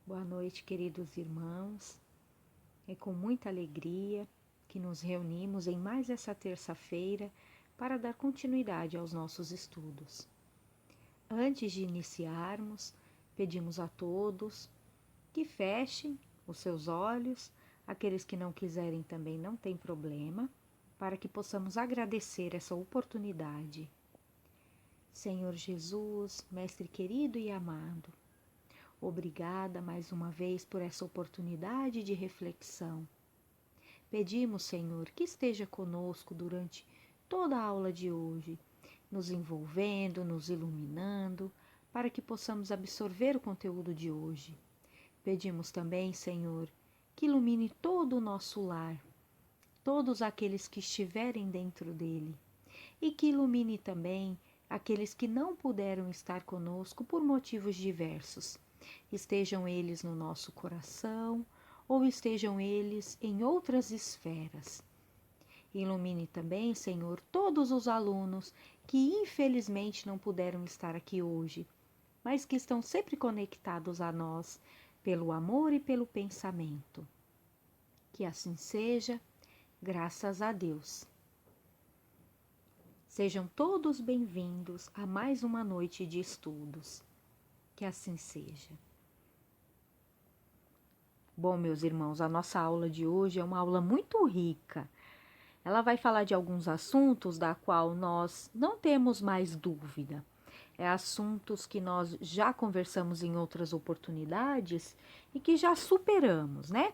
Boa noite, queridos irmãos. É com muita alegria que nos reunimos em mais essa terça-feira para dar continuidade aos nossos estudos. Antes de iniciarmos, pedimos a todos que fechem os seus olhos, aqueles que não quiserem também não tem problema, para que possamos agradecer essa oportunidade. Senhor Jesus, Mestre querido e amado, obrigada mais uma vez por essa oportunidade de reflexão. Pedimos, Senhor, que esteja conosco durante toda a aula de hoje, nos envolvendo, nos iluminando, para que possamos absorver o conteúdo de hoje. Pedimos também, Senhor, que ilumine todo o nosso lar, todos aqueles que estiverem dentro dele, e que ilumine também aqueles que não puderam estar conosco por motivos diversos. Estejam eles no nosso coração ou estejam eles em outras esferas. Ilumine também, Senhor, todos os alunos que infelizmente não puderam estar aqui hoje, mas que estão sempre conectados a nós pelo amor e pelo pensamento. Que assim seja, graças a Deus. Sejam todos bem-vindos a mais uma noite de estudos. Que assim seja. Bom, meus irmãos, a nossa aula de hoje é uma aula muito rica. Ela vai falar de alguns assuntos da qual nós não temos mais dúvida. É assuntos que nós já conversamos em outras oportunidades e que já superamos, né?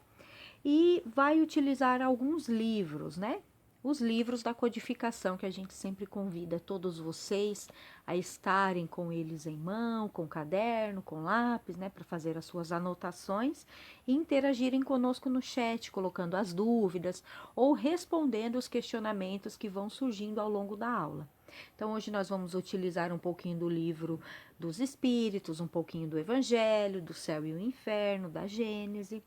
E vai utilizar alguns livros, né? Os livros da codificação, que a gente sempre convida todos vocês a estarem com eles em mão, com caderno, com lápis, né, para fazer as suas anotações e interagirem conosco no chat, colocando as dúvidas ou respondendo os questionamentos que vão surgindo ao longo da aula. Então, hoje nós vamos utilizar um pouquinho do livro dos Espíritos, um pouquinho do Evangelho, do Céu e o Inferno, da Gênese,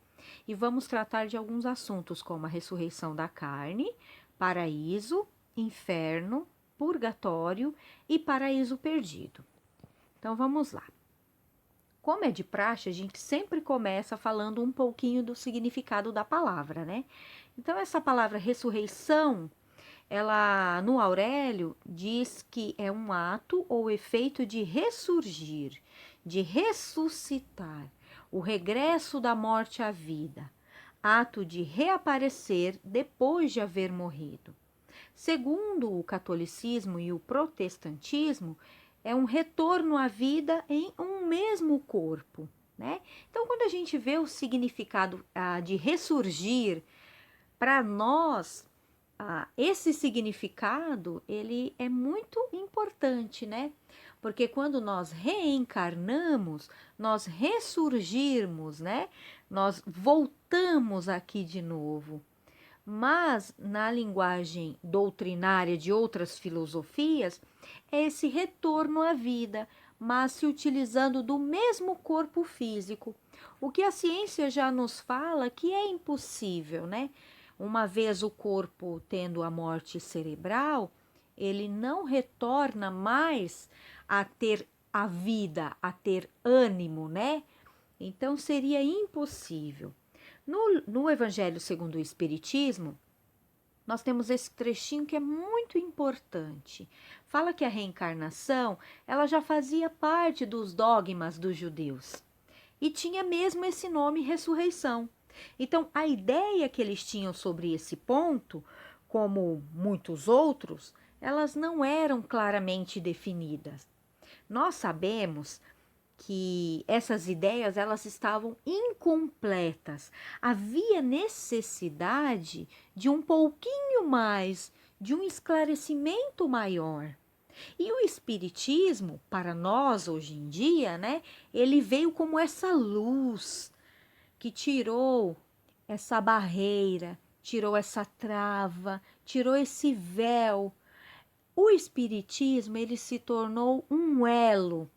e vamos tratar de alguns assuntos como a ressurreição da carne, paraíso, inferno, purgatório e paraíso perdido. Então vamos lá. Como é de praxe, a gente sempre começa falando um pouquinho do significado da palavra, né? Então essa palavra ressurreição, ela no Aurélio diz que é um ato ou efeito de ressurgir, de ressuscitar, o regresso da morte à vida, ato de reaparecer depois de haver morrido. Segundo o catolicismo e o protestantismo, é um retorno à vida em um mesmo corpo, né? Então, quando a gente vê o significado de ressurgir, para nós, esse significado, ele é muito importante, né? Porque quando nós reencarnamos, nós ressurgirmos, né? Nós voltamos aqui de novo. Mas, na linguagem doutrinária de outras filosofias, é esse retorno à vida, mas se utilizando do mesmo corpo físico. O que a ciência já nos fala que é impossível, né? Uma vez o corpo tendo a morte cerebral, ele não retorna mais a ter a vida, a ter ânimo, né? Então seria impossível. No Evangelho segundo o Espiritismo, nós temos esse trechinho que é muito importante. Fala que a reencarnação, ela já fazia parte dos dogmas dos judeus. E tinha mesmo esse nome ressurreição. Então, a ideia que eles tinham sobre esse ponto, como muitos outros, elas não eram claramente definidas. Nós sabemos que essas ideias elas estavam incompletas. Havia necessidade de um pouquinho mais, de um esclarecimento maior. E o espiritismo, para nós hoje em dia, né, ele veio como essa luz que tirou essa barreira, tirou essa trava, tirou esse véu. O espiritismo, ele se tornou um elo.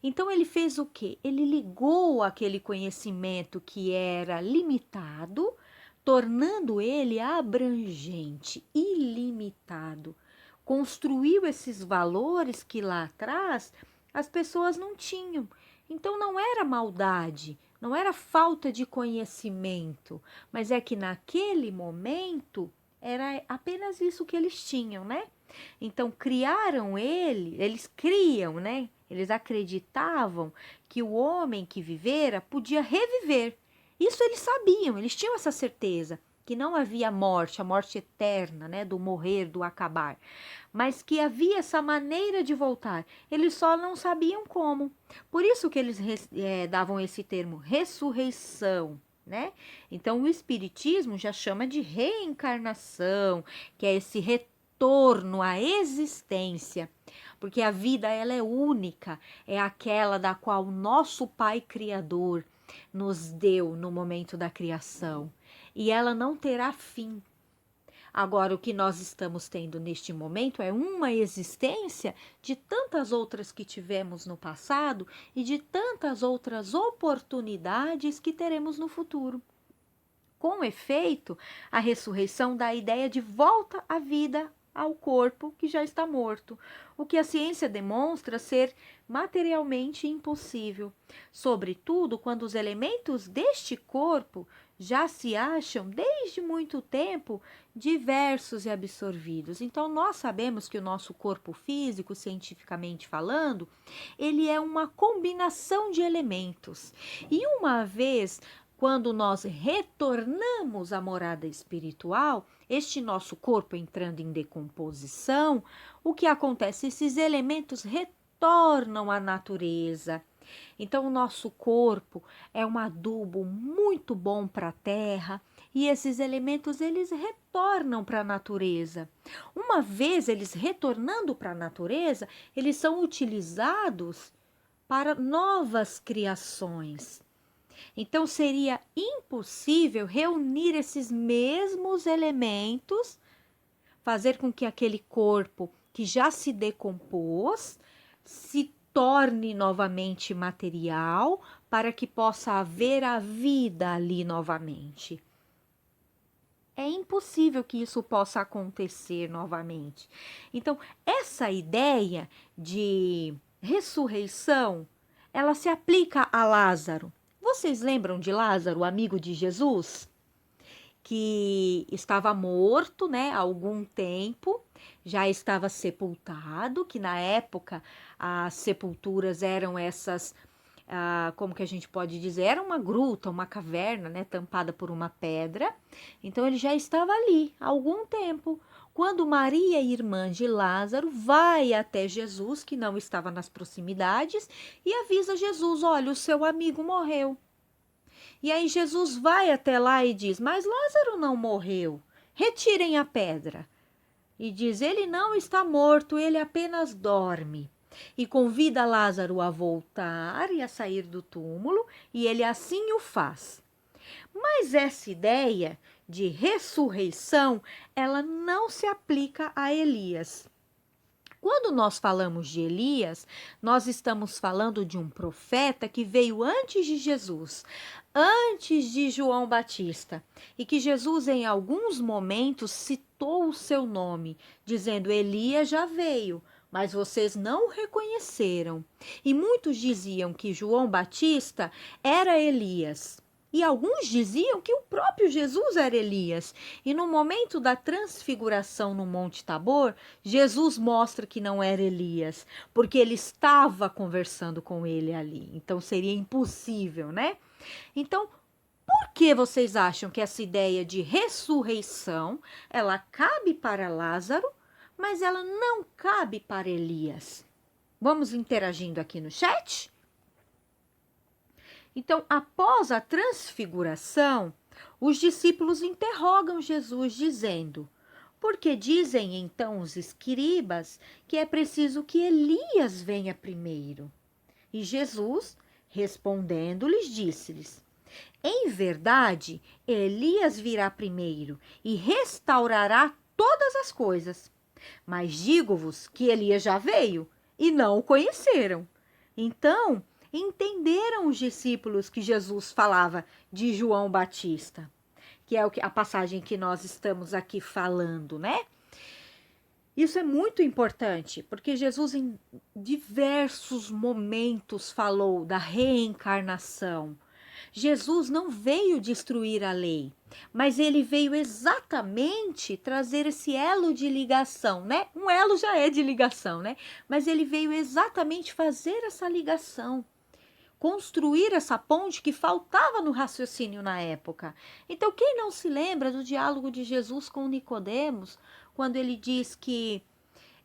Então ele fez o quê? Ele ligou aquele conhecimento que era limitado, tornando ele abrangente, ilimitado. Construiu esses valores que lá atrás as pessoas não tinham. Então não era maldade, não era falta de conhecimento, mas é que naquele momento era apenas isso que eles tinham, né? Então eles criam, né? Eles acreditavam que o homem que vivera podia reviver. Isso eles sabiam, eles tinham essa certeza que não havia morte, a morte eterna, né, do morrer, do acabar, mas que havia essa maneira de voltar. Eles só não sabiam como. Por isso que eles davam esse termo ressurreição, né? Então o espiritismo já chama de reencarnação, que é esse retorno à existência, porque a vida ela é única, é aquela da qual o nosso Pai Criador nos deu no momento da criação, e ela não terá fim. Agora, o que nós estamos tendo neste momento é uma existência de tantas outras que tivemos no passado e de tantas outras oportunidades que teremos no futuro. Com efeito, a ressurreição dá a ideia de volta à vida ao corpo que já está morto, o que a ciência demonstra ser materialmente impossível, sobretudo quando os elementos deste corpo já se acham desde muito tempo diversos e absorvidos. Então nós sabemos que o nosso corpo físico, cientificamente falando, ele é uma combinação de elementos. E uma vez quando nós retornamos à morada espiritual, este nosso corpo entrando em decomposição, o que acontece? Esses elementos retornam à natureza. Então, o nosso corpo é um adubo muito bom para a terra e esses elementos eles retornam para a natureza. Uma vez eles retornando para a natureza, eles são utilizados para novas criações. Então, seria impossível reunir esses mesmos elementos, fazer com que aquele corpo que já se decompôs se torne novamente material para que possa haver a vida ali novamente. É impossível que isso possa acontecer novamente. Então, essa ideia de ressurreição, ela se aplica a Lázaro. Vocês lembram de Lázaro, amigo de Jesus? Que estava morto, né, há algum tempo, já estava sepultado, que na época as sepulturas eram essas, como que a gente pode dizer, era uma gruta, uma caverna, né, tampada por uma pedra. Então ele já estava ali há algum tempo. Quando Maria, irmã de Lázaro, vai até Jesus, que não estava nas proximidades, e avisa Jesus: olha, o seu amigo morreu. E aí Jesus vai até lá e diz: mas Lázaro não morreu, retirem a pedra. E diz: ele não está morto, ele apenas dorme. E convida Lázaro a voltar e a sair do túmulo, e ele assim o faz. Mas essa ideia de ressurreição, ela não se aplica a Elias. Quando nós falamos de Elias, nós estamos falando de um profeta que veio antes de Jesus, antes de João Batista, e que Jesus em alguns momentos citou o seu nome, dizendo: Elias já veio, mas vocês não o reconheceram. E muitos diziam que João Batista era Elias. E alguns diziam que o próprio Jesus era Elias. E no momento da transfiguração no Monte Tabor, Jesus mostra que não era Elias, porque ele estava conversando com ele ali. Então seria impossível, né? Então, por que vocês acham que essa ideia de ressurreição, ela cabe para Lázaro, mas ela não cabe para Elias? Vamos interagindo aqui no chat? Então, após a transfiguração, os discípulos interrogam Jesus, dizendo: por que dizem então os escribas que é preciso que Elias venha primeiro? E Jesus, respondendo-lhes, disse-lhes: em verdade, Elias virá primeiro e restaurará todas as coisas. Mas digo-vos que Elias já veio e não o conheceram. Então, entenderam os discípulos que Jesus falava de João Batista, que é a passagem que nós estamos aqui falando, né? Isso é muito importante, porque Jesus em diversos momentos falou da reencarnação. Jesus não veio destruir a lei, mas ele veio exatamente trazer esse elo de ligação, né? Um elo já é de ligação, né? Mas ele veio exatamente fazer essa ligação, construir essa ponte que faltava no raciocínio na época. Então, quem não se lembra do diálogo de Jesus com Nicodemos, quando ele diz que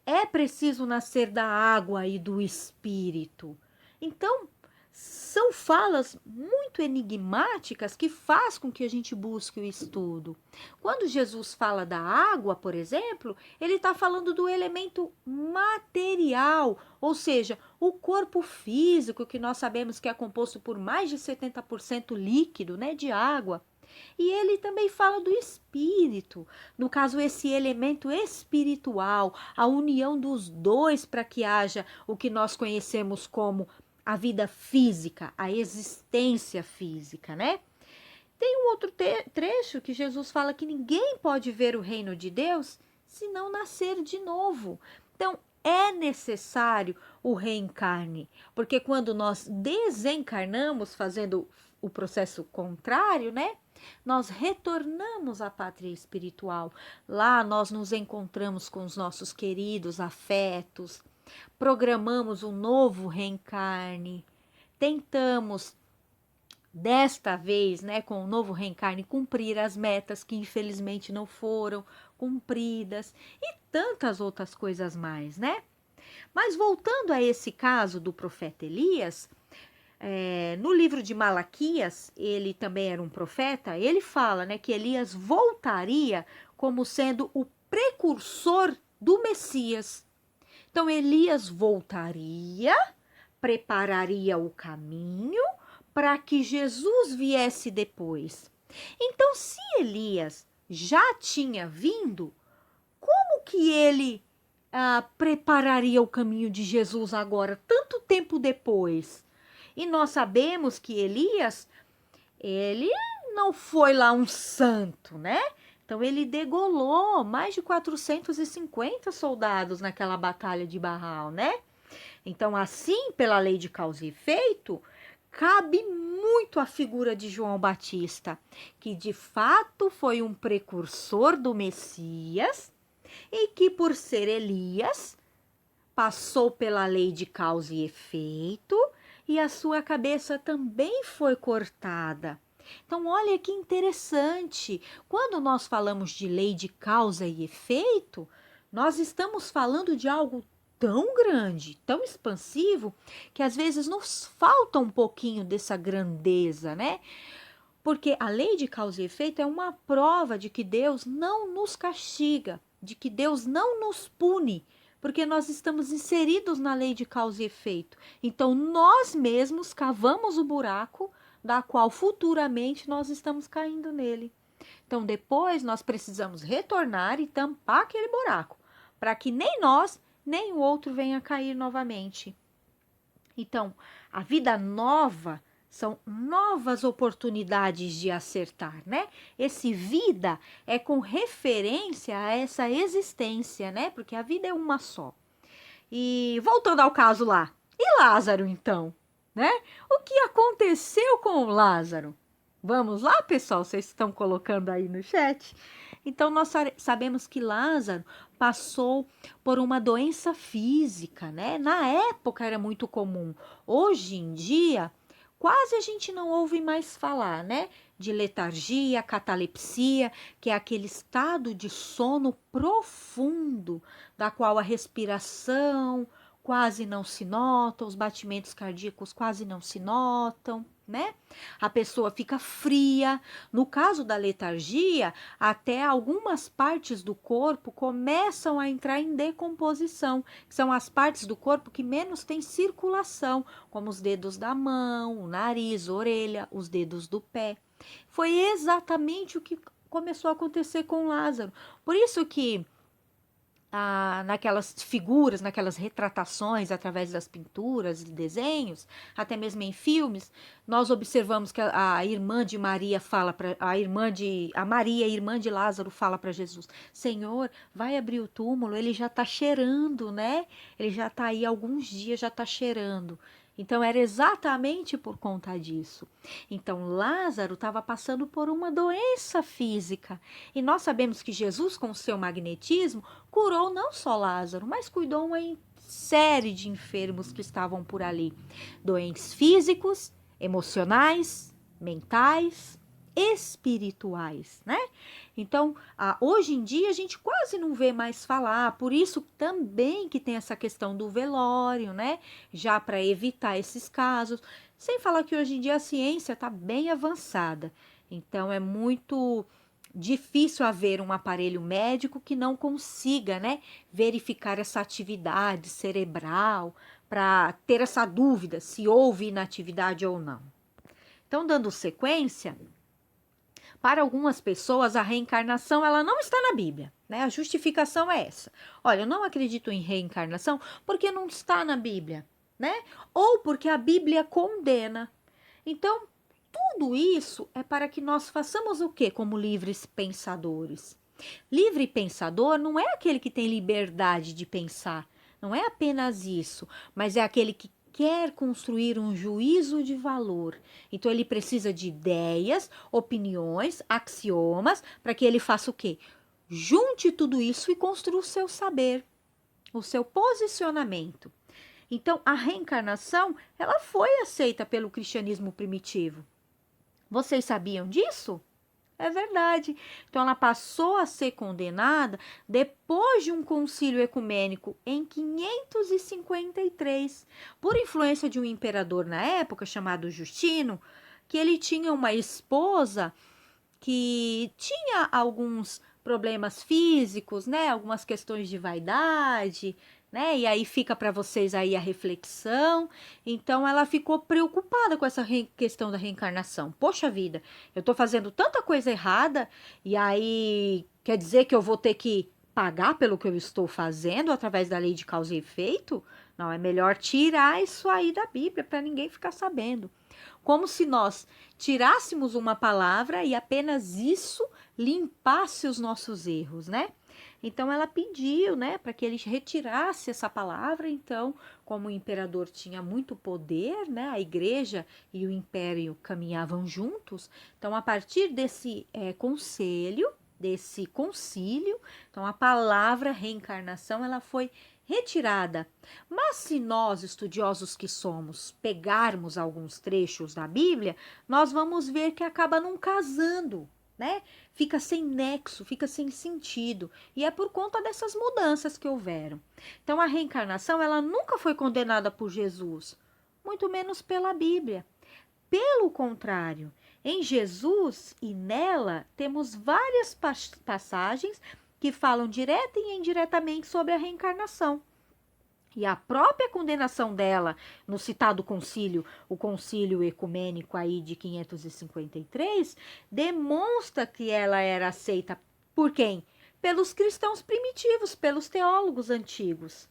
é preciso nascer da água e do espírito? Então, são falas muito enigmáticas que faz com que a gente busque o estudo. Quando Jesus fala da água, por exemplo, ele está falando do elemento material, ou seja, o corpo físico, que nós sabemos que é composto por mais de 70% líquido, né, de água. E ele também fala do espírito, no caso, esse elemento espiritual, a união dos dois para que haja o que nós conhecemos como a vida física, a existência física, né? Tem um outro trecho que Jesus fala que ninguém pode ver o reino de Deus se não nascer de novo. Então, é necessário o reencarne, porque quando nós desencarnamos, fazendo o processo contrário, né? Nós retornamos à pátria espiritual. Lá nós nos encontramos com os nossos queridos afetos, programamos um novo reencarne, tentamos desta vez, né, com o novo reencarne, cumprir as metas que infelizmente não foram cumpridas e tantas outras coisas mais, né? Mas voltando a esse caso do profeta Elias, no livro de Malaquias, ele também era um profeta, ele fala, né, que Elias voltaria como sendo o precursor do Messias. Então, Elias voltaria, prepararia o caminho para que Jesus viesse depois. Então, se Elias já tinha vindo, como que ele prepararia o caminho de Jesus agora, tanto tempo depois? E nós sabemos que Elias, ele não foi lá um santo, né? Então, ele degolou mais de 450 soldados naquela batalha de Barral, né? Então, assim, pela lei de causa e efeito, cabe muito a figura de João Batista, que de fato foi um precursor do Messias e que, por ser Elias, passou pela lei de causa e efeito e a sua cabeça também foi cortada. Então, olha que interessante. Quando nós falamos de lei de causa e efeito, nós estamos falando de algo tão grande, tão expansivo, que às vezes nos falta um pouquinho dessa grandeza, né? Porque a lei de causa e efeito é uma prova de que Deus não nos castiga, de que Deus não nos pune, porque nós estamos inseridos na lei de causa e efeito. Então, nós mesmos cavamos o buraco da qual futuramente nós estamos caindo nele. Então, depois nós precisamos retornar e tampar aquele buraco, para que nem nós, nem o outro venha cair novamente. Então, a vida nova são novas oportunidades de acertar, né? Esse vida é com referência a essa existência, né? Porque a vida é uma só. E voltando ao caso lá, e Lázaro então, né? O que aconteceu com o Lázaro? Vamos lá, pessoal, vocês estão colocando aí no chat? Então, nós sabemos que Lázaro passou por uma doença física, né? Na época era muito comum. Hoje em dia, quase a gente não ouve mais falar, né? De letargia, catalepsia, que é aquele estado de sono profundo, da qual a respiração quase não se nota, os batimentos cardíacos quase não se notam, né? A pessoa fica fria. No caso da letargia, até algumas partes do corpo começam a entrar em decomposição, que são as partes do corpo que menos têm circulação, como os dedos da mão, o nariz, a orelha, os dedos do pé. Foi exatamente o que começou a acontecer com Lázaro. Por isso que naquelas figuras, naquelas retratações através das pinturas e desenhos, até mesmo em filmes, nós observamos que a irmã de Maria fala para a Maria, irmã de Lázaro, fala para Jesus: Senhor, vai abrir o túmulo, ele já está cheirando, né? Ele já está aí há alguns dias, já está cheirando. Então, era exatamente por conta disso. Então, Lázaro estava passando por uma doença física. E nós sabemos que Jesus, com o seu magnetismo, curou não só Lázaro, mas cuidou uma série de enfermos que estavam por ali. Doentes físicos, emocionais, mentais, espirituais, né? Então, hoje em dia a gente quase não vê mais falar, por isso também que tem essa questão do velório, né? Já para evitar esses casos. Sem falar que hoje em dia a ciência está bem avançada, então é muito difícil haver um aparelho médico que não consiga, né, verificar essa atividade cerebral para ter essa dúvida se houve inatividade ou não. Então, dando sequência, para algumas pessoas, a reencarnação ela não está na Bíblia, né? A justificação é essa. Olha, eu não acredito em reencarnação porque não está na Bíblia, né? Ou porque a Bíblia condena. Então, tudo isso é para que nós façamos o quê como livres pensadores? Livre pensador não é aquele que tem liberdade de pensar, não é apenas isso, mas é aquele que quer construir um juízo de valor. Então ele precisa de ideias, opiniões, axiomas, para que ele faça o quê? Junte tudo isso e construa o seu saber, o seu posicionamento. Então a reencarnação, ela foi aceita pelo cristianismo primitivo. Vocês sabiam disso? É verdade. Então, ela passou a ser condenada depois de um concílio ecumênico em 553, por influência de um imperador na época chamado Justino, que ele tinha uma esposa que tinha alguns problemas físicos, né? Algumas questões de vaidade, né? E aí fica para vocês aí a reflexão. Então ela ficou preocupada com essa questão da reencarnação. Poxa vida, eu tô fazendo tanta coisa errada e aí quer dizer que eu vou ter que pagar pelo que eu estou fazendo através da lei de causa e efeito? Não, é melhor tirar isso aí da Bíblia para ninguém ficar sabendo. Como se nós tirássemos uma palavra e apenas isso limpasse os nossos erros, né? Então ela pediu, né, para que ele retirasse essa palavra. Então, como o imperador tinha muito poder, né, a igreja e o império caminhavam juntos. Então, a partir desse desse concílio, então a palavra reencarnação ela foi retirada. Mas se nós, estudiosos que somos, pegarmos alguns trechos da Bíblia, nós vamos ver que acaba não casando, né? Fica sem nexo, fica sem sentido. E é por conta dessas mudanças que houveram. Então, a reencarnação, ela nunca foi condenada por Jesus, muito menos pela Bíblia. Pelo contrário, em Jesus e nela temos várias passagens que falam direta e indiretamente sobre a reencarnação. E a própria condenação dela no citado concílio, o concílio ecumênico aí de 553, demonstra que ela era aceita por quem? Pelos cristãos primitivos, pelos teólogos antigos.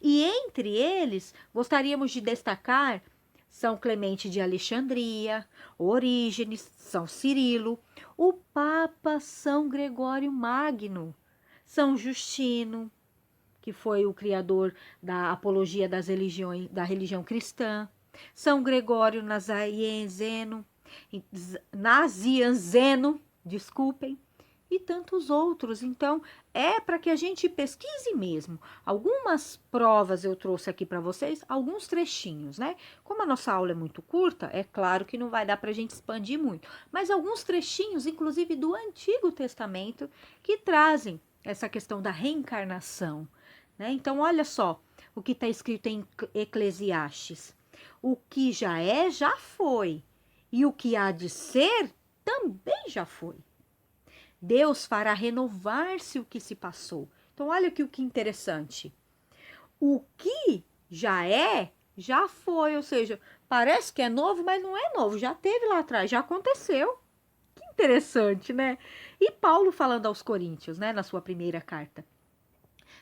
E entre eles, gostaríamos de destacar São Clemente de Alexandria, Orígenes, São Cirilo, o Papa São Gregório Magno, São Justino, que foi o criador da apologia das religiões, da religião cristã, São Gregório Nazianzeno, desculpem, e tantos outros. Então, é para que a gente pesquise mesmo. Algumas provas eu trouxe aqui para vocês, alguns trechinhos, né? Como a nossa aula é muito curta, é claro que não vai dar para a gente expandir muito, mas alguns trechinhos, inclusive do Antigo Testamento, que trazem essa questão da reencarnação, né? Então, olha só o que está escrito em Eclesiastes. O que já é, já foi. E o que há de ser, também já foi. Deus fará renovar-se o que se passou. Então, olha aqui o que interessante. O que já é, já foi. Ou seja, parece que é novo, mas não é novo. Já teve lá atrás, já aconteceu. Que interessante, né? E Paulo falando aos Coríntios, né, na sua primeira carta.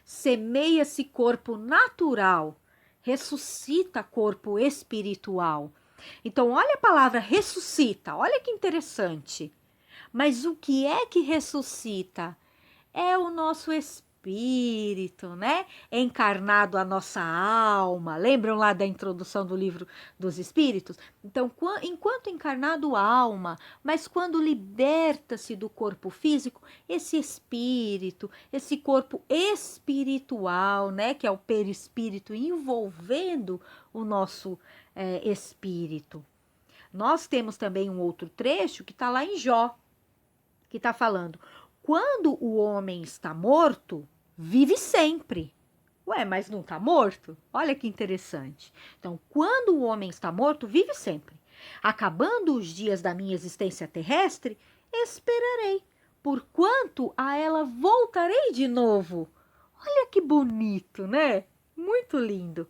Semeia-se corpo natural, ressuscita corpo espiritual. Então, olha a palavra ressuscita, olha que interessante. Mas o que é que ressuscita? É o nosso espírito espírito, né? Encarnado a nossa alma. Lembram lá da introdução do livro dos espíritos? Então, enquanto encarnado alma, mas quando liberta-se do corpo físico, esse espírito, esse corpo espiritual, né? Que é o perispírito envolvendo o nosso espírito. Nós temos também um outro trecho que está lá em Jó, que está falando: quando o homem está morto, vive sempre. Ué, mas não está morto? Olha que interessante. Então, quando o homem está morto, vive sempre. Acabando os dias da minha existência terrestre, esperarei, porquanto a ela voltarei de novo. Olha que bonito, né? Muito lindo.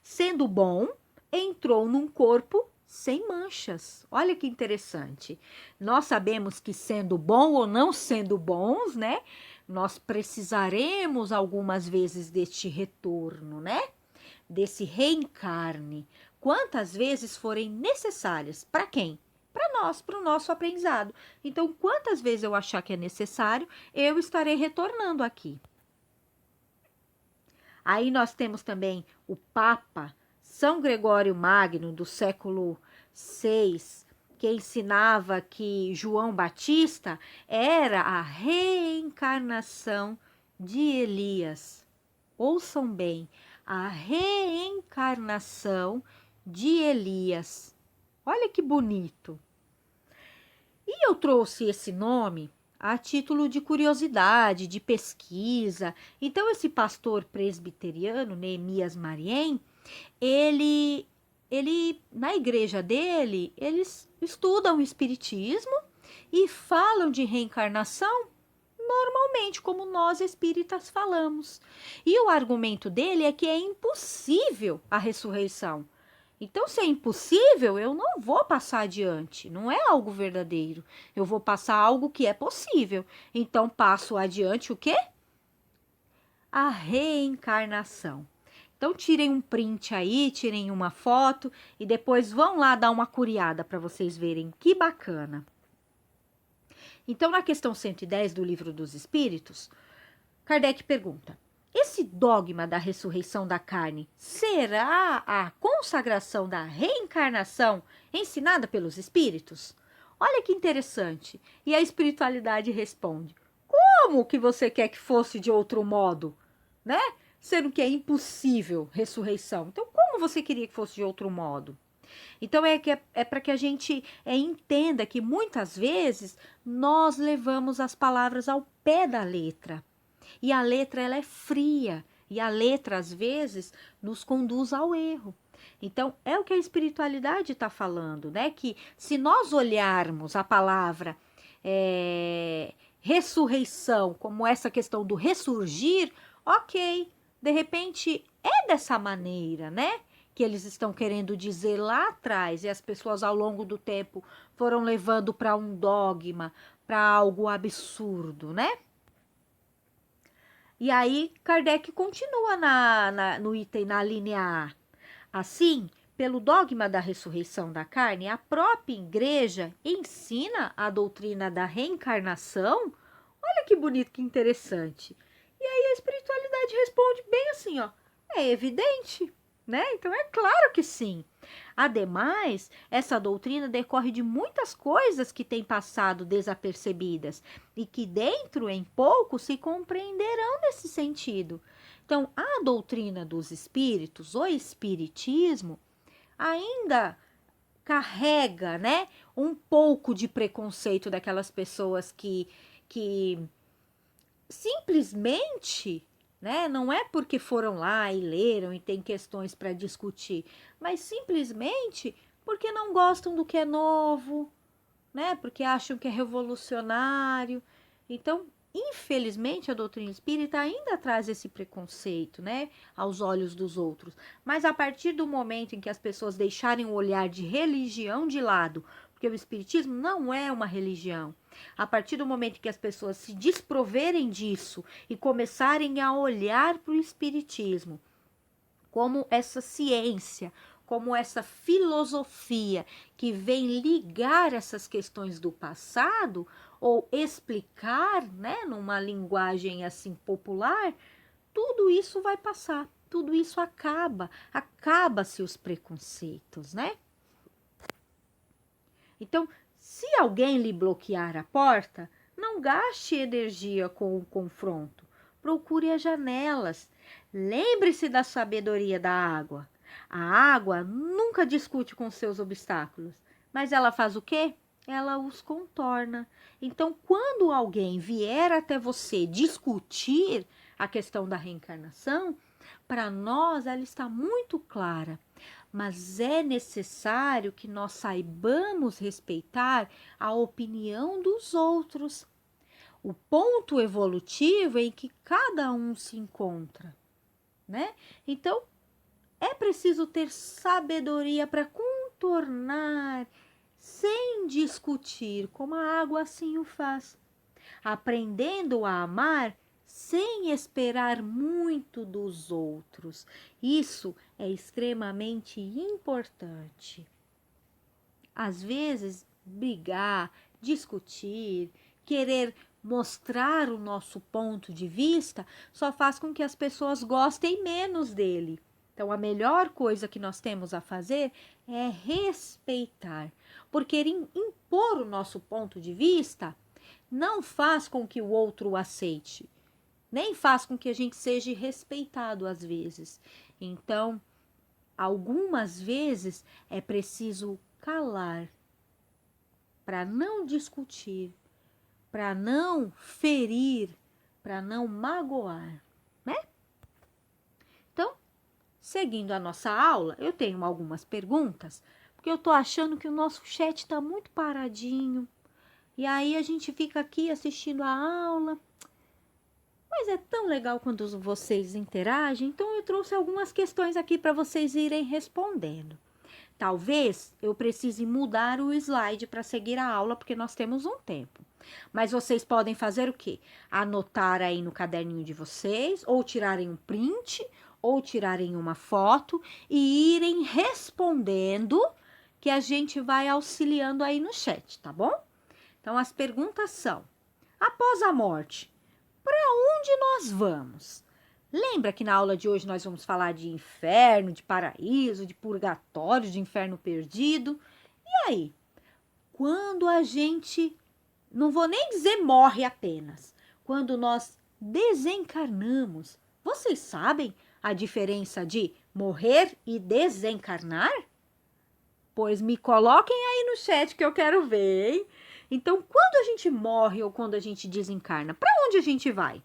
Sendo bom, entrou num corpo sem manchas. Olha que interessante. Nós sabemos que sendo bom ou não sendo bons, né? Nós precisaremos algumas vezes deste retorno, né? Desse reencarne. Quantas vezes forem necessárias. Para quem? Para nós, para o nosso aprendizado. Então, quantas vezes eu achar que é necessário, eu estarei retornando aqui. Aí nós temos também o Papa São Gregório Magno, do século VI, que ensinava que João Batista era a reencarnação de Elias. Ouçam bem, a reencarnação de Elias. Olha que bonito. E eu trouxe esse nome a título de curiosidade, de pesquisa. Então, esse pastor presbiteriano, Neemias Mariem, ele na igreja dele, eles estudam o espiritismo e falam de reencarnação normalmente, como nós espíritas falamos. E o argumento dele é que é impossível a ressurreição. Então, se é impossível, eu não vou passar adiante. Não é algo verdadeiro. Eu vou passar algo que é possível. Então, passo adiante o quê? A reencarnação. Então, tirem um print aí, tirem uma foto e depois vão lá dar uma curiada para vocês verem que bacana. Então, na questão 110 do Livro dos Espíritos, Kardec pergunta: esse dogma da ressurreição da carne será a consagração da reencarnação ensinada pelos espíritos? Olha que interessante. E a espiritualidade responde: como que você quer que fosse de outro modo, né? Sendo que é impossível ressurreição. Então, como você queria que fosse de outro modo? Então, é para que a gente entenda que muitas vezes nós levamos as palavras ao pé da letra. E a letra, ela é fria. E a letra, às vezes, nos conduz ao erro. Então, é o que a espiritualidade está falando, né? Que se nós olharmos a palavra ressurreição, como essa questão do ressurgir, ok, de repente é dessa maneira, né? Que eles estão querendo dizer lá atrás, e as pessoas ao longo do tempo foram levando para um dogma, para algo absurdo, né? E aí, Kardec continua no item, na linha A. Assim, pelo dogma da ressurreição da carne, a própria igreja ensina a doutrina da reencarnação. Olha que bonito, que interessante. E aí a espiritualidade responde bem assim, ó, é evidente, né? Então é claro que sim. Ademais, essa doutrina decorre de muitas coisas que têm passado desapercebidas e que dentro em pouco se compreenderão nesse sentido. Então, a doutrina dos espíritos, o espiritismo, ainda carrega, né, um pouco de preconceito daquelas pessoas que simplesmente, né, não é porque foram lá e leram e tem questões para discutir, mas simplesmente porque não gostam do que é novo, né, porque acham que é revolucionário. Então, infelizmente, a doutrina espírita ainda traz esse preconceito, né, aos olhos dos outros. Mas a partir do momento em que as pessoas deixarem o olhar de religião de lado, porque o espiritismo não é uma religião, a partir do momento em que as pessoas se desproverem disso e começarem a olhar para o espiritismo como essa ciência, como essa filosofia que vem ligar essas questões do passado ou explicar, né, numa linguagem assim popular, tudo isso vai passar, tudo isso acaba-se os preconceitos, né? Então, se alguém lhe bloquear a porta, não gaste energia com o confronto. Procure as janelas. Lembre-se da sabedoria da água. A água nunca discute com seus obstáculos, mas ela faz o quê? Ela os contorna. Então, quando alguém vier até você discutir a questão da reencarnação, para nós ela está muito clara. Mas é necessário que nós saibamos respeitar a opinião dos outros. O ponto evolutivo em que cada um se encontra, né? Então, é preciso ter sabedoria para contornar, sem discutir, como a água assim o faz. Aprendendo a amar sem esperar muito dos outros. Isso é extremamente importante. Às vezes, brigar, discutir, querer mostrar o nosso ponto de vista só faz com que as pessoas gostem menos dele. Então, a melhor coisa que nós temos a fazer é respeitar, porque impor o nosso ponto de vista não faz com que o outro o aceite, nem faz com que a gente seja respeitado às vezes. Então, algumas vezes é preciso calar para não discutir, para não ferir, para não magoar, né? Então, seguindo a nossa aula, eu tenho algumas perguntas, porque eu tô achando que o nosso chat está muito paradinho. E aí a gente fica aqui assistindo a aula. Mas é tão legal quando vocês interagem, então eu trouxe algumas questões aqui para vocês irem respondendo. Talvez eu precise mudar o slide para seguir a aula, porque nós temos um tempo. Mas vocês podem fazer o quê? Anotar aí no caderninho de vocês, ou tirarem um print, ou tirarem uma foto e irem respondendo, que a gente vai auxiliando aí no chat, tá bom? Então, as perguntas são: após a morte, para onde nós vamos? Lembra que na aula de hoje nós vamos falar de inferno, de paraíso, de purgatório, de inferno perdido? E aí? Quando a gente, não vou nem dizer morre apenas, quando nós desencarnamos, vocês sabem a diferença de morrer e desencarnar? Pois me coloquem aí no chat que eu quero ver, hein? Então, quando a gente morre ou quando a gente desencarna, para onde a gente vai?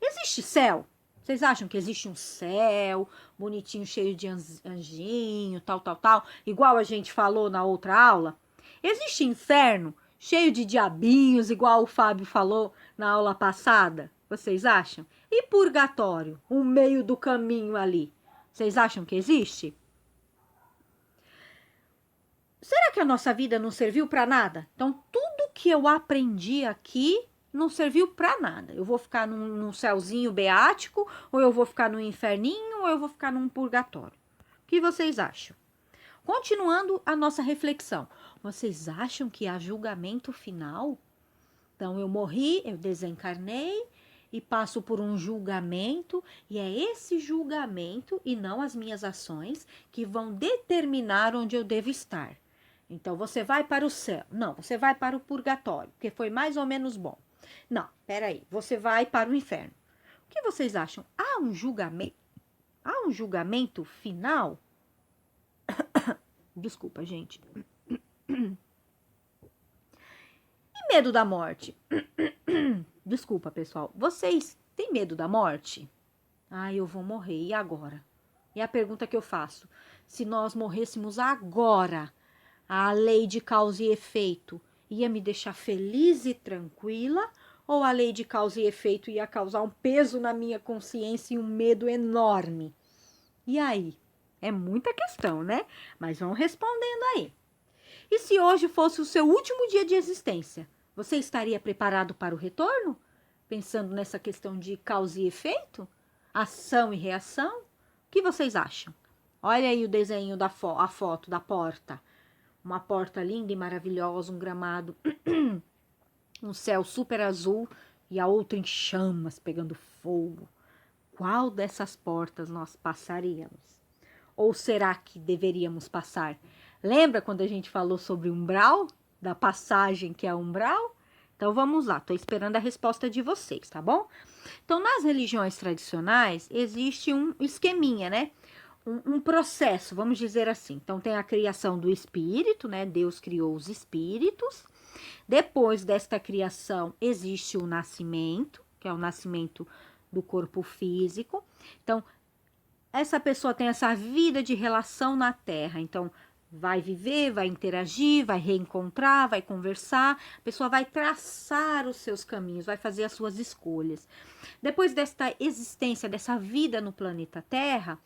Existe céu? Vocês acham que existe um céu bonitinho, cheio de anjinho, tal, igual a gente falou na outra aula? Existe inferno cheio de diabinhos, igual o Fábio falou na aula passada? Vocês acham? E purgatório, o meio do caminho ali? Vocês acham que existe? Será que a nossa vida não serviu para nada? Então, tudo que eu aprendi aqui não serviu para nada. Eu vou ficar num céuzinho beático, ou eu vou ficar num inferninho, ou eu vou ficar num purgatório. O que vocês acham? Continuando a nossa reflexão. Vocês acham que há julgamento final? Então, eu morri, eu desencarnei e passo por um julgamento, e é esse julgamento e não as minhas ações que vão determinar onde eu devo estar. Então, você vai para o céu. Não, você vai para o purgatório, porque foi mais ou menos bom. Não, peraí, você vai para o inferno. O que vocês acham? Há um julgamento? Há um julgamento final? Desculpa, gente. E medo da morte? Desculpa, pessoal. Vocês têm medo da morte? Ah, eu vou morrer. E agora? E a pergunta que eu faço: se nós morrêssemos agora, a lei de causa e efeito ia me deixar feliz e tranquila, ou a lei de causa e efeito ia causar um peso na minha consciência e um medo enorme? E aí? É muita questão, né? Mas vão respondendo aí. E se hoje fosse o seu último dia de existência, você estaria preparado para o retorno? Pensando nessa questão de causa e efeito? Ação e reação? O que vocês acham? Olha aí o desenho a foto da porta. Uma porta linda e maravilhosa, um gramado, um céu super azul e a outra em chamas, pegando fogo. Qual dessas portas nós passaríamos? Ou será que deveríamos passar? Lembra quando a gente falou sobre umbral? Da passagem que é umbral? Então vamos lá, estou esperando a resposta de vocês, tá bom? Então, nas religiões tradicionais, existe um esqueminha, né? Um processo, vamos dizer assim. Então, tem a criação do espírito, né? Deus criou os espíritos. Depois desta criação, existe o nascimento, que é o nascimento do corpo físico. Então, essa pessoa tem essa vida de relação na Terra. Então, vai viver, vai interagir, vai reencontrar, vai conversar. A pessoa vai traçar os seus caminhos, vai fazer as suas escolhas. Depois desta existência, dessa vida no planeta Terra,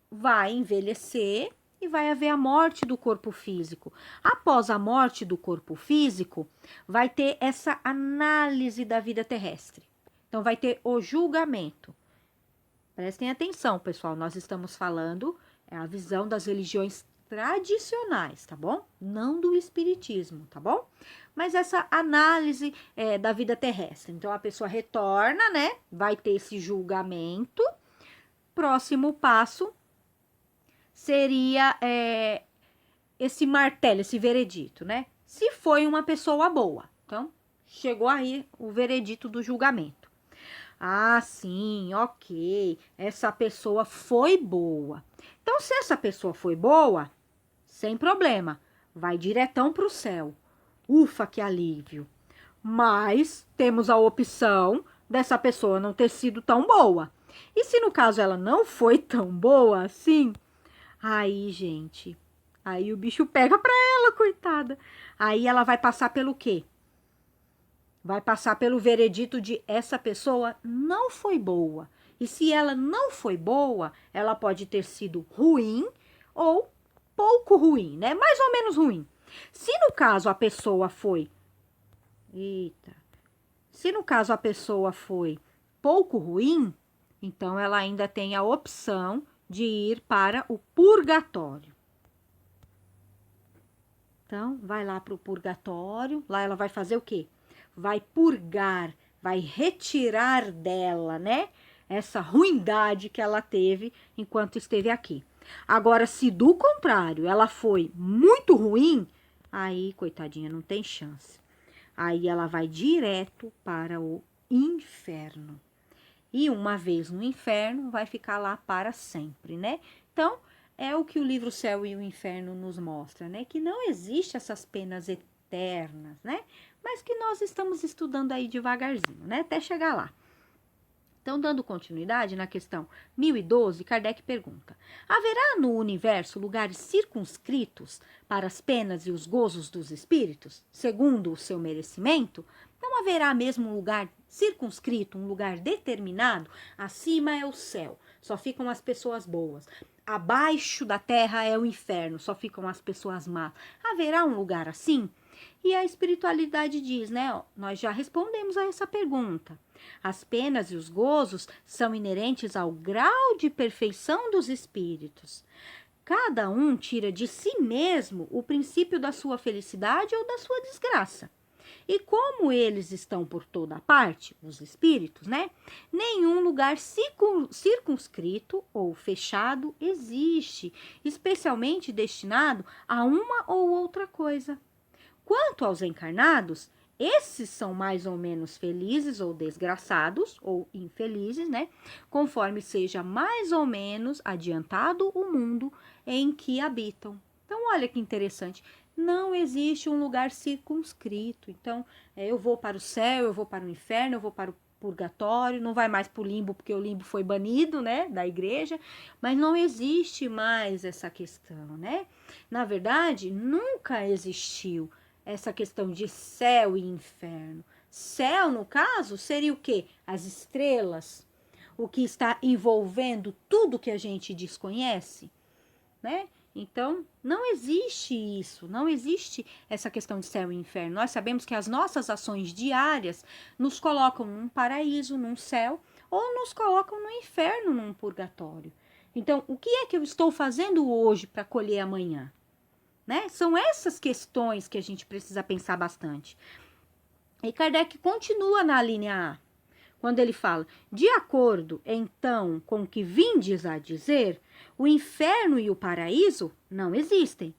vai envelhecer e vai haver a morte do corpo físico. Após a morte do corpo físico, vai ter essa análise da vida terrestre. Então, vai ter o julgamento. Prestem atenção, pessoal, nós estamos falando a visão das religiões tradicionais, tá bom? Não do espiritismo, tá bom? Mas essa análise da vida terrestre. Então, a pessoa retorna, né? Vai ter esse julgamento. Próximo passo seria esse martelo, esse veredito, né? Se foi uma pessoa boa. Então, chegou aí o veredito do julgamento. Ah, sim, ok. Essa pessoa foi boa. Então, se essa pessoa foi boa, sem problema, vai diretão para o céu. Ufa, que alívio. Mas temos a opção dessa pessoa não ter sido tão boa. E se no caso ela não foi tão boa assim, aí, gente, aí o bicho pega pra ela, coitada. Aí ela vai passar pelo quê? Vai passar pelo veredito de essa pessoa não foi boa. E se ela não foi boa, ela pode ter sido ruim ou pouco ruim, né? Mais ou menos ruim. Se no caso a pessoa foi... Eita. Se no caso a pessoa foi pouco ruim, então ela ainda tem a opção de ir para o purgatório. Então, vai lá para o purgatório. Lá ela vai fazer o quê? Vai purgar, vai retirar dela, né? Essa ruindade que ela teve enquanto esteve aqui. Agora, se do contrário ela foi muito ruim, aí, coitadinha, não tem chance. Aí ela vai direto para o inferno. E uma vez no inferno, vai ficar lá para sempre, né? Então, é o que o livro Céu e o Inferno nos mostra, né? Que não existe essas penas eternas, né? Mas que nós estamos estudando aí devagarzinho, né? Até chegar lá. Então, dando continuidade na questão 1012, Kardec pergunta: haverá no universo lugares circunscritos para as penas e os gozos dos espíritos, segundo o seu merecimento? Não haverá mesmo um lugar circunscrito, um lugar determinado? Acima é o céu, só ficam as pessoas boas. Abaixo da terra é o inferno, só ficam as pessoas más. Haverá um lugar assim? E a espiritualidade diz, né? Ó, nós já respondemos a essa pergunta. As penas e os gozos são inerentes ao grau de perfeição dos espíritos. Cada um tira de si mesmo o princípio da sua felicidade ou da sua desgraça. E como eles estão por toda parte, os espíritos, né? Nenhum lugar circunscrito ou fechado existe, especialmente destinado a uma ou outra coisa. Quanto aos encarnados, esses são mais ou menos felizes ou desgraçados, ou infelizes, né? Conforme seja mais ou menos adiantado o mundo em que habitam. Então, olha que interessante. Não existe um lugar circunscrito. Então, eu vou para o céu, eu vou para o inferno, eu vou para o purgatório, não vai mais para o limbo, porque o limbo foi banido, né, da igreja, mas não existe mais essa questão, né? Na verdade, nunca existiu essa questão de céu e inferno. Céu, no caso, seria o quê? As estrelas, o que está envolvendo tudo que a gente desconhece, né? Então, não existe isso, não existe essa questão de céu e inferno. Nós sabemos que as nossas ações diárias nos colocam num paraíso, num céu, ou nos colocam no inferno, num purgatório. Então, o que é que eu estou fazendo hoje para colher amanhã? Né? São essas questões que a gente precisa pensar bastante. E Kardec continua na linha A, quando ele fala: de acordo, então, com o que vindes a dizer, o inferno e o paraíso não existem,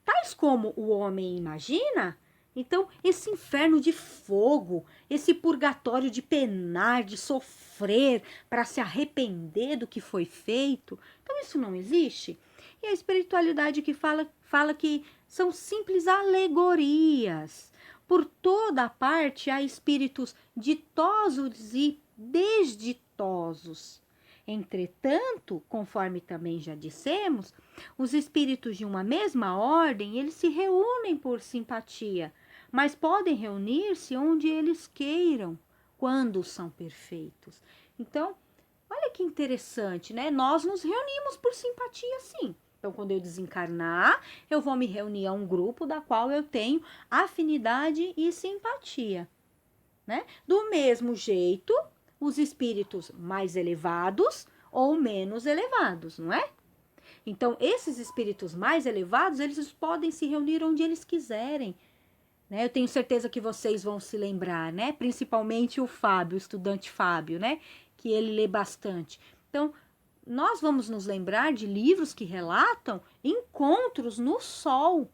tais como o homem imagina. Então, esse inferno de fogo, esse purgatório de penar, de sofrer, para se arrepender do que foi feito, então isso não existe. E a espiritualidade que fala que são simples alegorias. Por toda parte há espíritos ditosos e desditosos. Entretanto, conforme também já dissemos, os espíritos de uma mesma ordem, eles se reúnem por simpatia, mas podem reunir-se onde eles queiram, quando são perfeitos. Então, olha que interessante, né? Nós nos reunimos por simpatia, sim. Então, quando eu desencarnar, eu vou me reunir a um grupo da qual eu tenho afinidade e simpatia, né? Do mesmo jeito, os espíritos mais elevados ou menos elevados, não é? Então, esses espíritos mais elevados, eles podem se reunir onde eles quiserem, né? Eu tenho certeza que vocês vão se lembrar, né? Principalmente o Fábio, o estudante Fábio, né? Que ele lê bastante. Então, nós vamos nos lembrar de livros que relatam encontros no sol.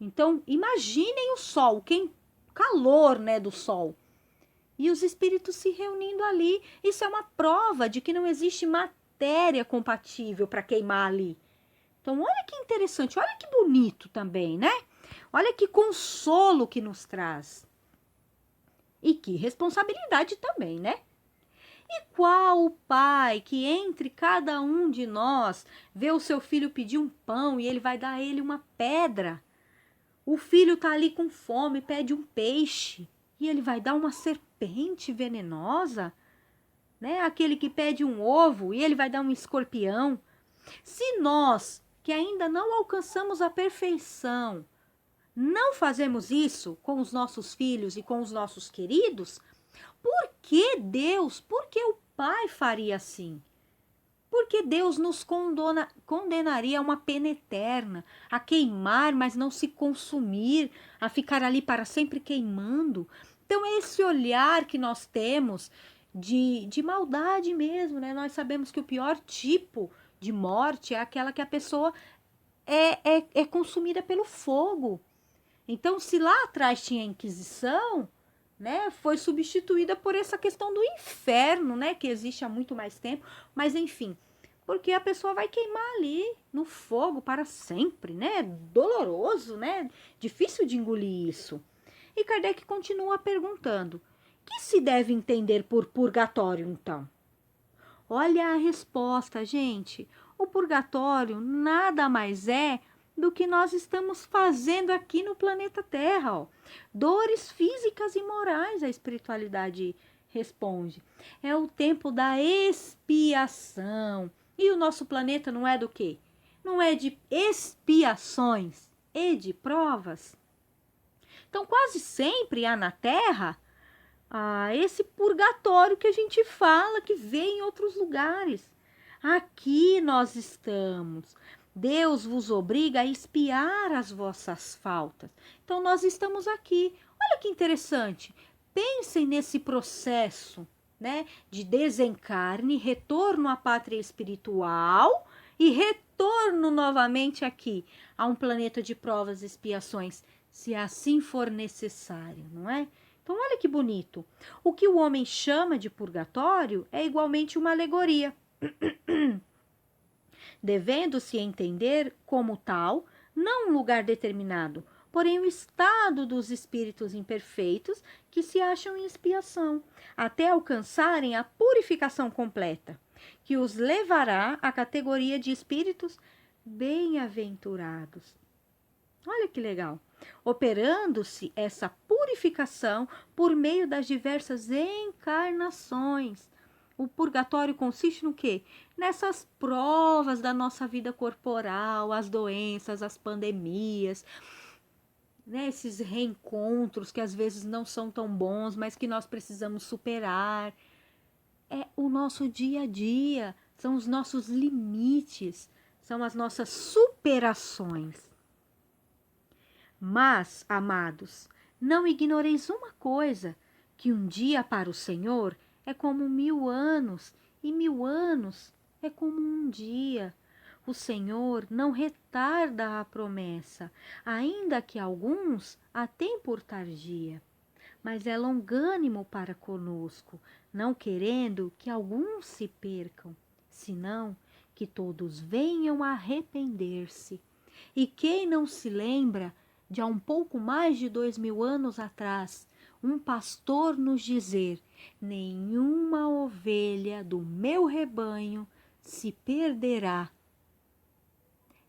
Então, imaginem o sol, calor, né, do sol. E os espíritos se reunindo ali. Isso é uma prova de que não existe matéria compatível para queimar ali. Então, olha que interessante, olha que bonito também, né? Olha que consolo que nos traz. E que responsabilidade também, né? E qual o pai que entre cada um de nós vê o seu filho pedir um pão e ele vai dar a ele uma pedra? O filho tá ali com fome, pede um peixe e ele vai dar uma serpente venenosa, né? Aquele que pede um ovo e ele vai dar um escorpião. Se nós, que ainda não alcançamos a perfeição, não fazemos isso com os nossos filhos e com os nossos queridos, por que Deus, por que o Pai faria assim? Porque Deus nos condenaria a uma pena eterna, a queimar, mas não se consumir, a ficar ali para sempre queimando. Então, é esse olhar que nós temos de maldade mesmo, né? Nós sabemos que o pior tipo de morte é aquela que a pessoa é consumida pelo fogo. Então, se lá atrás tinha a Inquisição, né, foi substituída por essa questão do inferno, né, que existe há muito mais tempo, mas enfim, porque a pessoa vai queimar ali no fogo para sempre, né, doloroso, né, difícil de engolir isso. E Kardec continua perguntando: que se deve entender por purgatório, então? Olha a resposta, gente. O purgatório nada mais é do que nós estamos fazendo aqui no planeta Terra. Ó. Dores físicas e morais, a espiritualidade responde. É o tempo da expiação. E o nosso planeta não é do quê? Não é de expiações e de provas? Então, quase sempre há na Terra esse purgatório que a gente fala, que vê em outros lugares. Aqui nós estamos. Deus vos obriga a expiar as vossas faltas. Então, nós estamos aqui. Olha que interessante. Pensem nesse processo, né, de desencarne, retorno à pátria espiritual e retorno novamente aqui a um planeta de provas e expiações, se assim for necessário, não é? Então, olha que bonito. O que o homem chama de purgatório é igualmente uma alegoria, devendo-se entender como tal, não um lugar determinado, porém o estado dos espíritos imperfeitos que se acham em expiação, até alcançarem a purificação completa, que os levará à categoria de espíritos bem-aventurados. Olha que legal. Operando-se essa purificação por meio das diversas encarnações. O purgatório consiste no quê? Nessas provas da nossa vida corporal, as doenças, as pandemias, né? Esses reencontros que às vezes não são tão bons, mas que nós precisamos superar. É o nosso dia a dia. são os nossos limites, são as nossas superações. Mas, amados, não ignoreis uma coisa, que um dia para o Senhor é como 1000 anos, e 1000 anos é como um dia. O Senhor não retarda a promessa, ainda que alguns a têm por tardia, mas é longânimo para conosco, não querendo que alguns se percam, senão que todos venham a arrepender-se. E quem não se lembra de há um pouco mais de 2000 anos atrás, um pastor nos dizer: nenhuma ovelha do meu rebanho se perderá.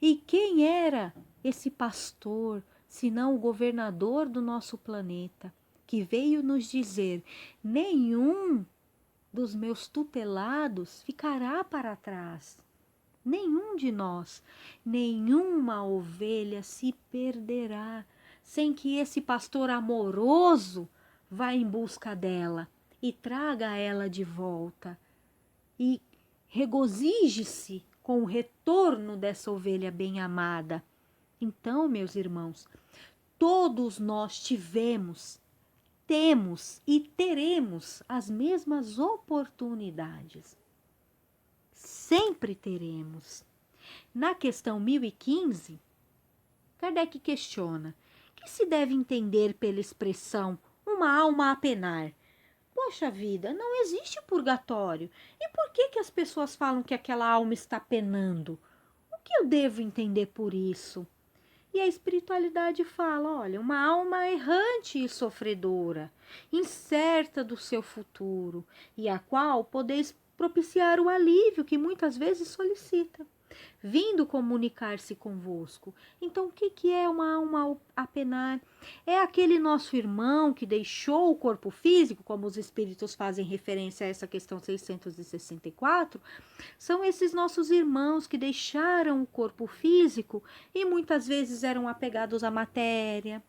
E quem era esse pastor, senão o governador do nosso planeta, que veio nos dizer: nenhum dos meus tutelados ficará para trás. Nenhum de nós, nenhuma ovelha se perderá, sem que esse pastor amoroso vá em busca dela e traga ela de volta. E regozije-se com o retorno dessa ovelha bem-amada. Então, meus irmãos, todos nós temos e teremos as mesmas oportunidades. Sempre teremos. Na questão 1015, Kardec questiona: que se deve entender pela expressão uma alma a penar? Poxa vida, não existe purgatório. E por que as pessoas falam que aquela alma está penando? O que eu devo entender por isso? E a espiritualidade fala: olha, uma alma errante e sofredora, incerta do seu futuro, e a qual podeis propiciar o alívio que muitas vezes solicita, vindo comunicar-se convosco. Então, o que é uma alma a penar? É aquele nosso irmão que deixou o corpo físico, como os espíritos fazem referência a essa questão 664, são esses nossos irmãos que deixaram o corpo físico e muitas vezes eram apegados à matéria,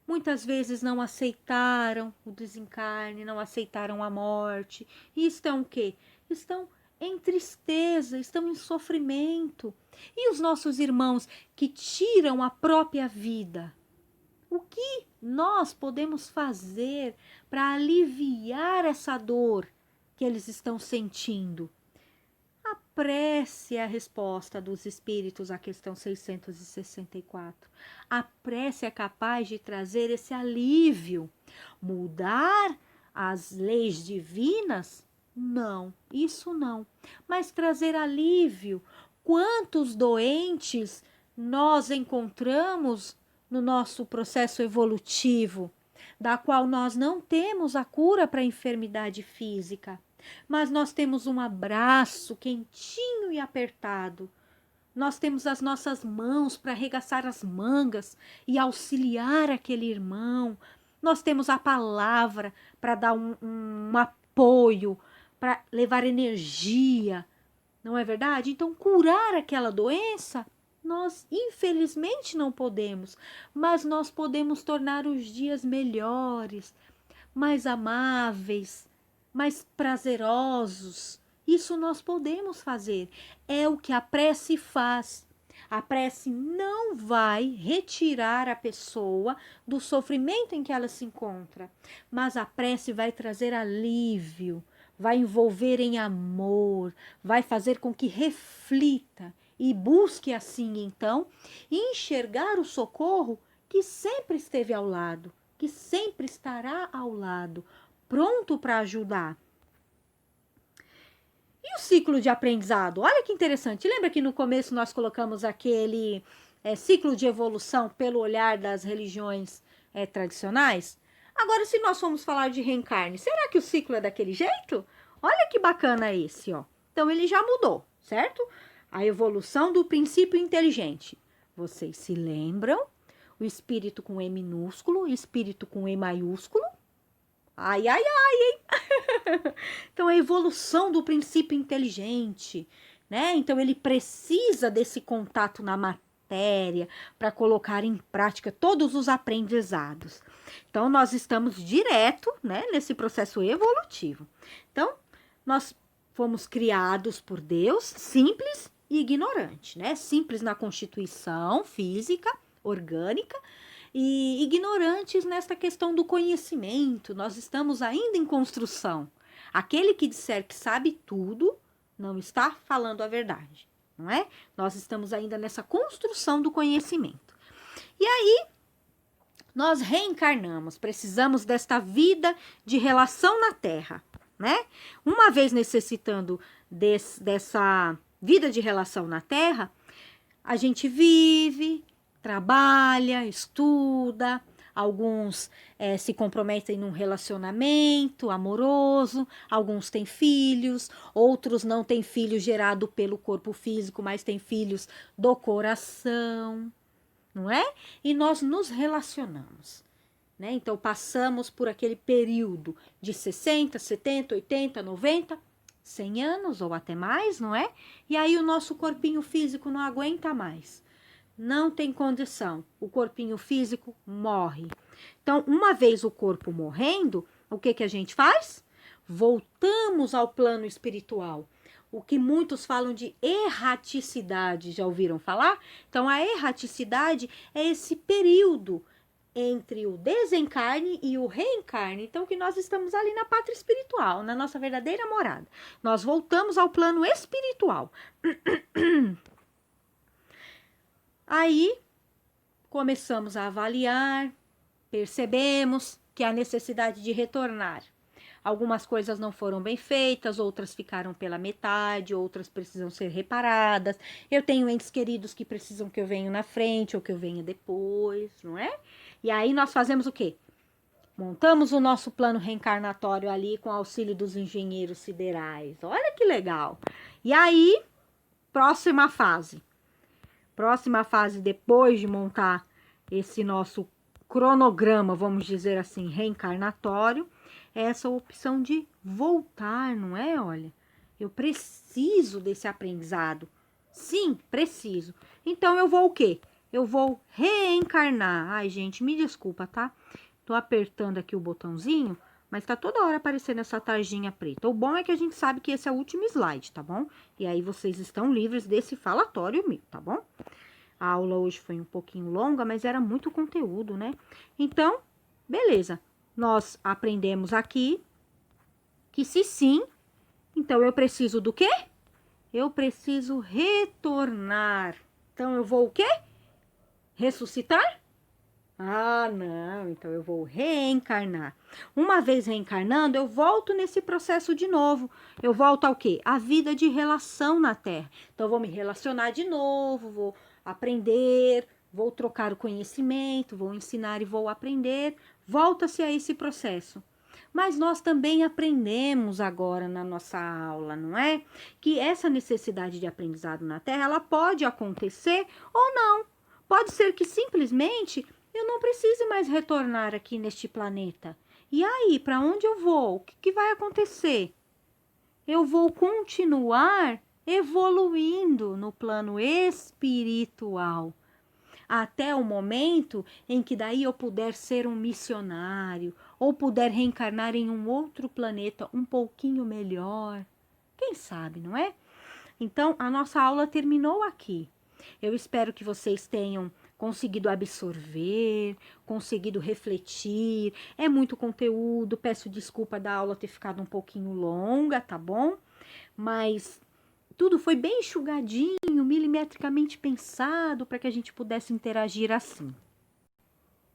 muitas vezes não aceitaram o desencarne, não aceitaram a morte, e estão o quê? Estão em tristeza, estão em sofrimento. E os nossos irmãos que tiram a própria vida? O que nós podemos fazer para aliviar essa dor que eles estão sentindo? A prece é a resposta dos espíritos à questão 664. A prece é capaz de trazer esse alívio. Mudar as leis divinas? Não, isso não. Mas trazer alívio. Quantos doentes nós encontramos no nosso processo evolutivo, da qual nós não temos a cura para a enfermidade física, mas nós temos um abraço quentinho e apertado. Nós temos as nossas mãos para arregaçar as mangas e auxiliar aquele irmão. Nós temos a palavra para dar um apoio, para levar energia. Não é verdade? Então, curar aquela doença, nós infelizmente não podemos, mas nós podemos tornar os dias melhores, mais amáveis, mais prazerosos. Isso nós podemos fazer. É o que a prece faz. A prece não vai retirar a pessoa do sofrimento em que ela se encontra, mas a prece vai trazer alívio, vai envolver em amor, vai fazer com que reflita e busque assim, então, enxergar o socorro que sempre esteve ao lado, que sempre estará ao lado, pronto para ajudar. E o ciclo de aprendizado? Olha que interessante. Lembra que no começo nós colocamos aquele ciclo de evolução pelo olhar das religiões tradicionais? Agora, se nós formos falar de reencarne, será que o ciclo é daquele jeito? Olha que bacana esse, ó. Então, ele já mudou, certo? A evolução do princípio inteligente. Vocês se lembram? O espírito com E minúsculo, espírito com E maiúsculo. Ai, ai, ai, hein? Então, a evolução do princípio inteligente, né? Então, ele precisa desse contato na matéria para colocar em prática todos os aprendizados. Então, nós estamos direto, né, nesse processo evolutivo. Então, nós fomos criados por Deus, simples e ignorante, né? Simples na constituição física, orgânica, e ignorantes nesta questão do conhecimento. Nós estamos ainda em construção. Aquele que disser que sabe tudo não está falando a verdade, não é? Nós estamos ainda nessa construção do conhecimento. E aí, nós reencarnamos, precisamos desta vida de relação na Terra, né? Uma vez necessitando dessa vida de relação na Terra, a gente vive, trabalha, estuda, alguns se comprometem num relacionamento amoroso, alguns têm filhos, outros não têm filhos gerados pelo corpo físico, mas têm filhos do coração, não é? E nós nos relacionamos, né? Então, passamos por aquele período de 60, 70, 80, 90, 100 anos ou até mais, não é? E aí o nosso corpinho físico não aguenta mais. Não tem condição. O corpinho físico morre. Então, uma vez o corpo morrendo, o que que a gente faz? Voltamos ao plano espiritual. O que muitos falam de erraticidade, já ouviram falar? Então, a erraticidade é esse período entre o desencarne e o reencarne. Então, que nós estamos ali na pátria espiritual, na nossa verdadeira morada. Nós voltamos ao plano espiritual. Aí, começamos a avaliar, percebemos que há necessidade de retornar. Algumas coisas não foram bem feitas, outras ficaram pela metade, outras precisam ser reparadas. Eu tenho entes queridos que precisam que eu venha na frente ou que eu venha depois, não é? E aí nós fazemos o quê? Montamos o nosso plano reencarnatório ali com auxílio dos engenheiros siderais. Olha que legal! E aí, próxima fase. Próxima fase, depois de montar esse nosso cronograma, vamos dizer assim, reencarnatório, é essa opção de voltar, não é? Olha, eu preciso desse aprendizado. Sim, preciso. Então, eu vou o quê? Eu vou reencarnar. Ai, gente, me desculpa, tá? Tô apertando aqui o botãozinho, mas tá toda hora aparecendo essa tarjinha preta. O bom é que a gente sabe que esse é o último slide, tá bom? E aí, vocês estão livres desse falatório meu, tá bom? A aula hoje foi um pouquinho longa, mas era muito conteúdo, né? Então, beleza. Nós aprendemos aqui que se sim, então eu preciso do quê? Eu preciso retornar. Então, eu vou o quê? Ressuscitar? Ah, não. Então, eu vou reencarnar. Uma vez reencarnando, eu volto nesse processo de novo. Eu volto ao quê? A vida de relação na Terra. Então, eu vou me relacionar de novo, vou aprender, vou trocar o conhecimento, vou ensinar e vou aprender. Volta-se a esse processo. Mas nós também aprendemos agora na nossa aula, não é? Que essa necessidade de aprendizado na Terra, ela pode acontecer ou não. Pode ser que simplesmente eu não precise mais retornar aqui neste planeta. E aí, para onde eu vou? O que vai acontecer? Eu vou continuar evoluindo no plano espiritual, até o momento em que daí eu puder ser um missionário, ou puder reencarnar em um outro planeta um pouquinho melhor. Quem sabe, não é? Então, a nossa aula terminou aqui. Eu espero que vocês tenham conseguido absorver, conseguido refletir. É muito conteúdo, peço desculpa da aula ter ficado um pouquinho longa, tá bom? Mas tudo foi bem enxugadinho, milimetricamente pensado para que a gente pudesse interagir assim.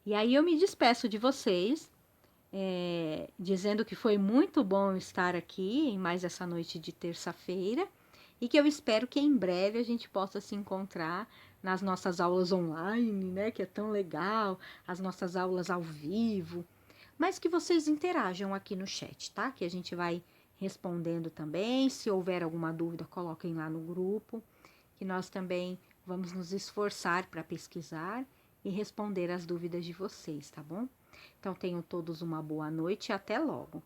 E aí eu me despeço de vocês, dizendo que foi muito bom estar aqui em mais essa noite de terça-feira e que eu espero que em breve a gente possa se encontrar nas nossas aulas online, né, que é tão legal, as nossas aulas ao vivo, mas que vocês interajam aqui no chat, tá? Que a gente vai respondendo também. Se houver alguma dúvida, coloquem lá no grupo, que nós também vamos nos esforçar para pesquisar e responder as dúvidas de vocês, tá bom? Então, tenham todos uma boa noite e até logo.